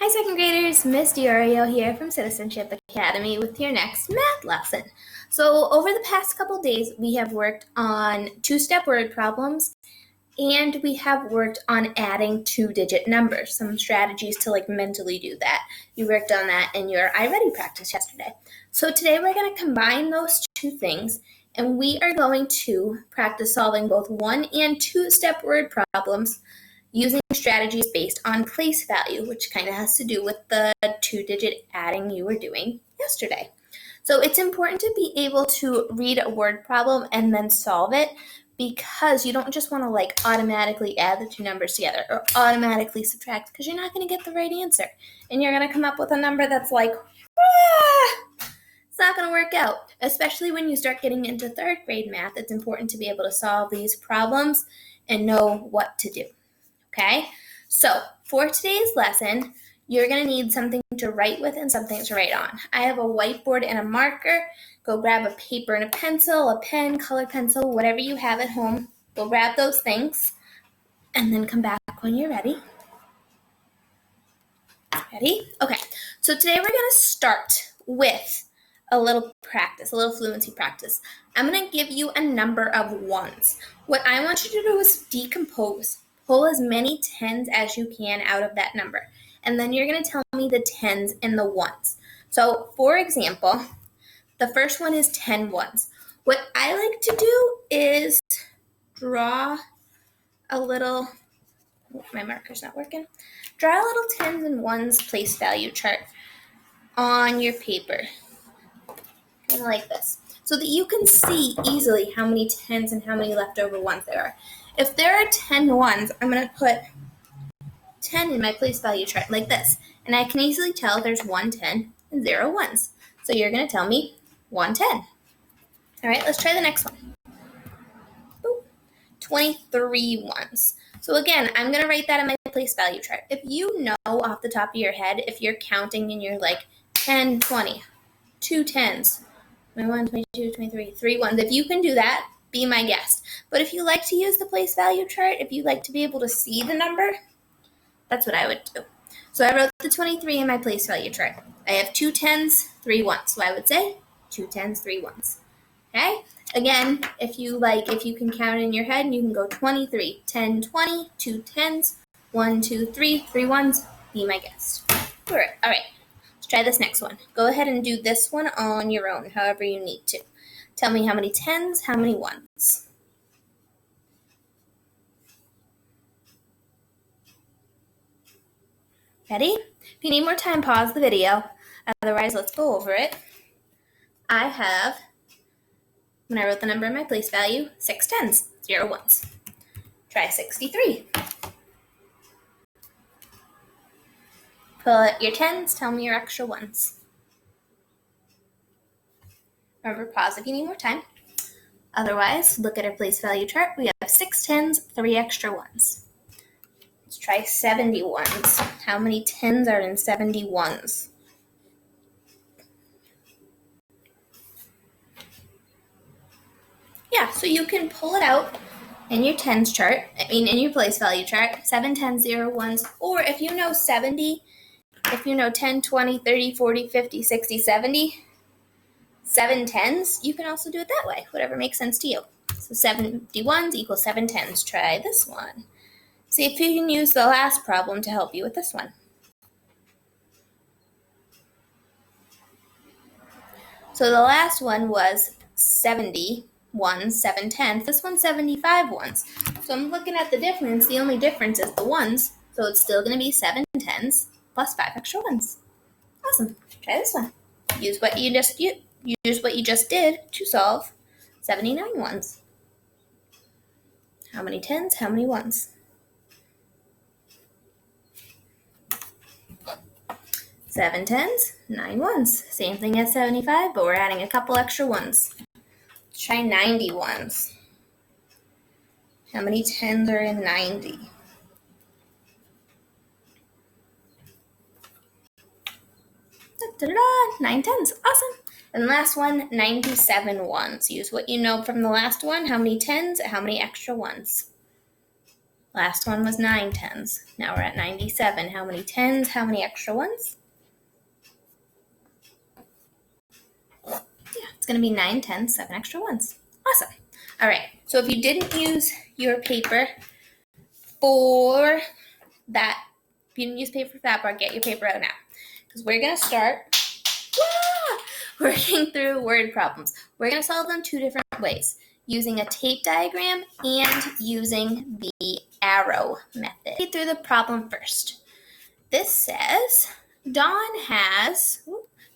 Hi, second graders. Miss Diorio here from Citizenship Academy with your next math lesson. So over the past couple days, we have worked on two-step word problems, and we have worked on adding two-digit numbers, some strategies to mentally do that. You worked on that in your iReady practice yesterday. So today we're going to combine those two things, and we are going to practice solving both one and two-step word problems using strategies based on place value, which kind of has to do with the two-digit adding you were doing yesterday. So it's important to be able to read a word problem and then solve it, because you don't just want to automatically add the two numbers together or automatically subtract, because you're not going to get the right answer. And you're going to come up with a number that's it's not going to work out. Especially when you start getting into third grade math, it's important to be able to solve these problems and know what to do. Okay, so for today's lesson, you're going to need something to write with and something to write on. I have a whiteboard and a marker. Go grab a paper and a pencil, a pen, colored pencil, whatever you have at home. Go grab those things and then come back when you're ready. Ready? Okay, so today we're going to start with a little practice, a little fluency practice. I'm going to give you a number of ones. What I want you to do is decompose. Pull as many tens as you can out of that number. And then you're going to tell me the tens and the ones. So, for example, the first one is 10 ones. What I like to do is draw a little, my marker's not working. Draw a little tens and ones place value chart on your paper. Kind of like this. So that you can see easily how many tens and how many leftover ones there are. If there are 10 ones, I'm going to put 10 in my place value chart like this. And I can easily tell there's 1 10 and 0 ones. So you're going to tell me 1 10. All right, let's try the next one. Boop. 23 ones. So again, I'm going to write that in my place value chart. If you know off the top of your head, if you're counting and you're 10, 20, 2 10s, 21, 22, 23, 3 ones. If you can do that, be my guest. But if you like to use the place value chart, if you like to be able to see the number, that's what I would do. So I wrote the 23 in my place value chart. I have 2 10s, 3 1s. So I would say 2 10s, 3 1s. Okay? Again, if you can count in your head, you can go 23, 10, 20, 2 10s, 1, 2, 3, 3 1s. Be my guest. All right. Try this next one. Go ahead and do this one on your own, however you need to. Tell me how many tens, how many ones. Ready? If you need more time, pause the video. Otherwise, let's go over it. I have, when I wrote the number in my place value, 6 tens, 0 ones. Try 63. Pull out your tens, tell me your extra ones. Remember, pause if you need more time. Otherwise, look at our place value chart. We have 6 tens, 3 extra ones. Let's try 71s. How many tens are in 71s? Yeah, so you can pull it out in your tens chart, in your place value chart, 7 10s, 0 ones, or if you know 70, if you know 10, 20, 30, 40, 50, 60, 70, 7 tens, you can also do it that way, whatever makes sense to you. So 71s equals 7 tens. Try this one. See if you can use the last problem to help you with this one. So the last one was 70 ones, 7 tenths. This one's 75 ones. So I'm looking at the difference. The only difference is the ones. So it's still going to be 7 tenths plus 5 extra ones. Awesome. Try this one. Use what you just did to solve 79 ones. How many tens? How many ones? 7 tens, 9 ones. Same thing as 75, but we're adding a couple extra ones. Let's try 90 ones. How many tens are in 90? Da-da-da, 9 tens. Awesome. And last one, 97 ones. Use what you know from the last one. How many tens? How many extra ones? Last one was 9 tens. Now we're at 97. How many tens? How many extra ones? Yeah, it's going to be 9 tens, 7 extra ones. Awesome. All right, so if you didn't use your paper for that, if you didn't use paper for that part, get your paper out now. Because we're going to start working through word problems. We're going to solve them 2 different ways, using a tape diagram and using the arrow method. Read through the problem first. This says, Don has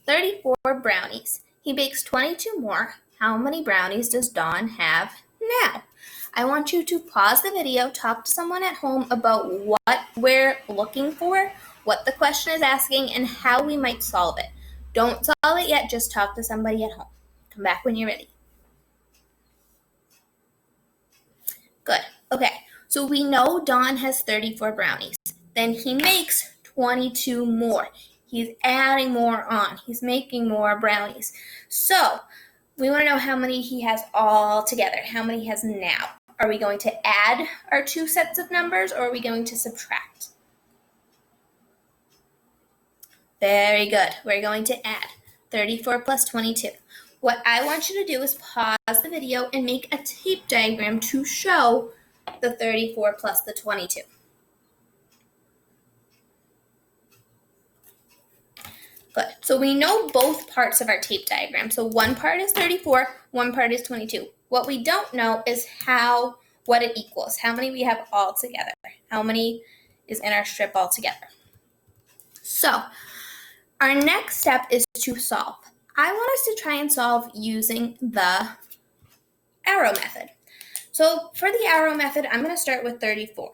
34 brownies. He bakes 22 more. How many brownies does Don have now? I want you to pause the video, talk to someone at home about what we're looking for, what the question is asking, and how we might solve it. Don't solve it yet, just talk to somebody at home. Come back when you're ready. Good. Okay, so we know Don has 34 brownies. Then he makes 22 more. He's adding more on. He's making more brownies. So we want to know how many he has all together, how many he has now. Are we going to add our 2 sets of numbers, or are we going to subtract? Very good. We're going to add 34 plus 22. What I want you to do is pause the video and make a tape diagram to show the 34 plus the 22. Good. So we know both parts of our tape diagram. So one part is 34, one part is 22. What we don't know is what it equals, how many we have all together, how many is in our strip all together. So our next step is to solve. I want us to try and solve using the arrow method. So for the arrow method, I'm going to start with 34.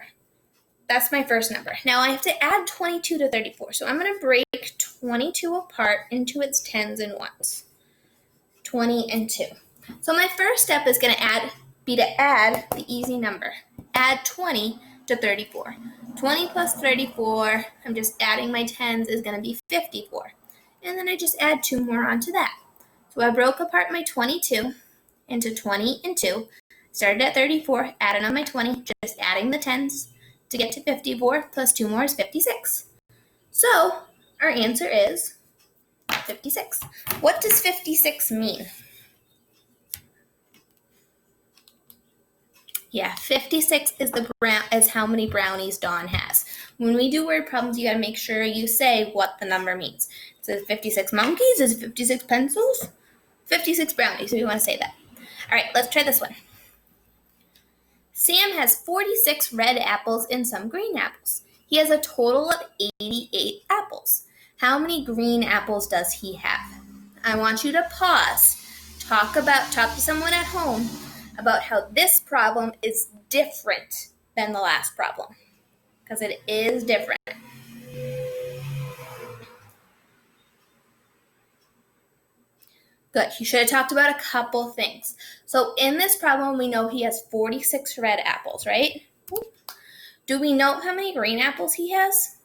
That's my first number. Now I have to add 22 to 34. So I'm going to break 22 apart into its tens and ones. 20 and 2. So my first step is going to be to add the easy number. Add 20 to 34. 20 plus 34, I'm just adding my tens, is going to be 54. And then I just add 2 more onto that. So I broke apart my 22 into 20 and 2. Started at 34, added on my 20, just adding the tens to get to 54, plus 2 more is 56. So our answer is 56. What does 56 mean? Yeah, 56 is how many brownies Don has. When we do word problems, you got to make sure you say what the number means. Is it 56 monkeys? Is it 56 pencils? 56 brownies, so you want to say that. All right, let's try this one. Sam has 46 red apples and some green apples. He has a total of 88 apples. How many green apples does he have? I want you to pause. Talk to someone at home about how this problem is different than the last problem, because it is different. Good. You should have talked about a couple things. So in this problem, we know he has 46 red apples, right? Do we know how many green apples he has?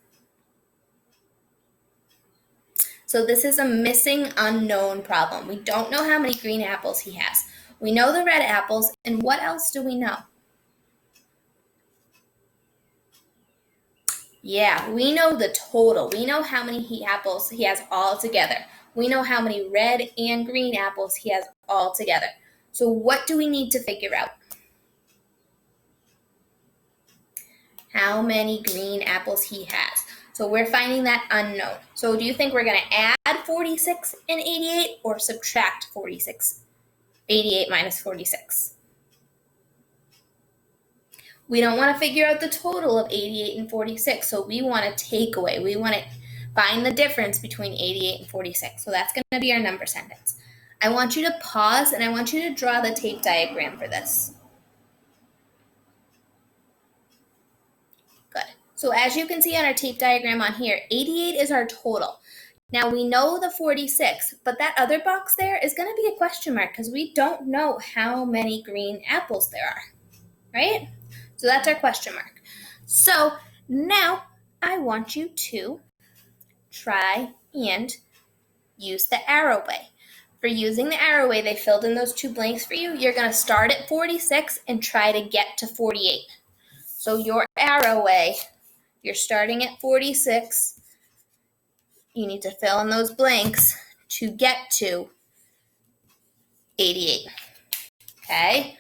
So this is a missing unknown problem. We don't know how many green apples he has. We know the red apples, and what else do we know? Yeah, we know the total. We know how many apples he has all together. We know how many red and green apples he has all together. So what do we need to figure out? How many green apples he has. So we're finding that unknown. So do you think we're going to add 46 and 88 or subtract 46? 88 minus 46. We don't want to figure out the total of 88 and 46, so we want to take away. We want to find the difference between 88 and 46. So that's going to be our number sentence. I want you to pause and I want you to draw the tape diagram for this. Good. So as you can see on our tape diagram on here, 88 is our total. Now we know the 46, but that other box there is going to be a question mark because we don't know how many green apples there are, right? So that's our question mark. So now I want you to try and use the arrow way. For using the arrow way, they filled in those 2 blanks for you. You're going to start at 46 and try to get to 48. So your arrow way, you're starting at 46. You need to fill in those blanks to get to 88. Okay?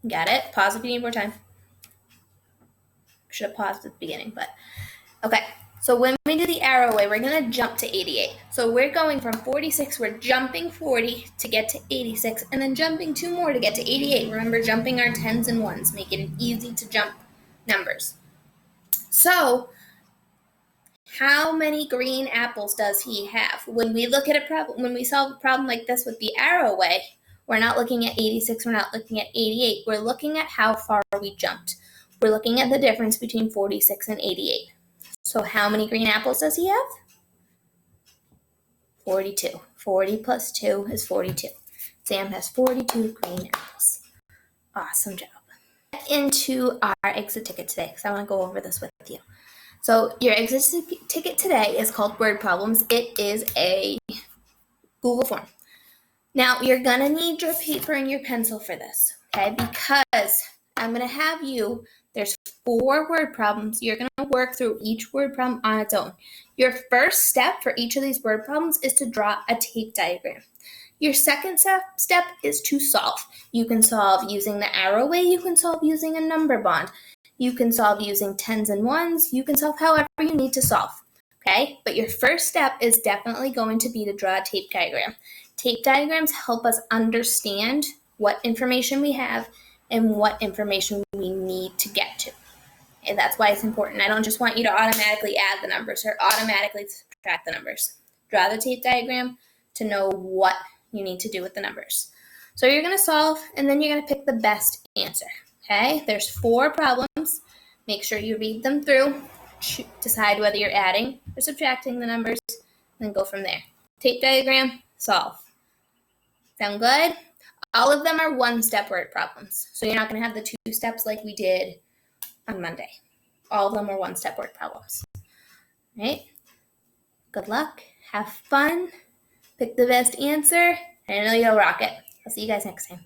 Got it? Pause if you need more time. Should have paused at the beginning, but okay. So when we do the arrow way, we're going to jump to 88. So we're going from 46, we're jumping 40 to get to 86, and then jumping 2 more to get to 88. Remember, jumping our 10s and 1s, make it easy to jump numbers. So how many green apples does he have? When we look at a problem, when we solve a problem like this with the arrow way, we're not looking at 86, we're not looking at 88. We're looking at how far we jumped. We're looking at the difference between 46 and 88. So how many green apples does he have? 42. 40 plus 2 is 42. Sam has 42 green apples. Awesome job. Into our exit ticket today, because I want to go over this with you. So your exit ticket today is called Word Problems. It is a Google form. Now, you're going to need your paper and your pencil for this, okay? Because I'm going to have you, there's 4 word problems. You're going to work through each word problem on its own. Your first step for each of these word problems is to draw a tape diagram. Your second step is to solve. You can solve using the arrow way. You can solve using a number bond. You can solve using 10s and 1s. You can solve however you need to solve, okay? But your first step is definitely going to be to draw a tape diagram. Tape diagrams help us understand what information we have and what information we need to get to. And that's why it's important. I don't just want you to automatically add the numbers or automatically subtract the numbers. Draw the tape diagram to know what you need to do with the numbers. So you're going to solve, and then you're going to pick the best answer. Okay? There's 4 problems. Make sure you read them through. Decide whether you're adding or subtracting the numbers, and then go from there. Tape diagram, solve. Sound good? All of them are one-step word problems. So you're not going to have the 2 steps like we did on Monday. All of them are one-step word problems. All right? Good luck. Have fun. Pick the best answer. And I know you'll rock it. I'll see you guys next time.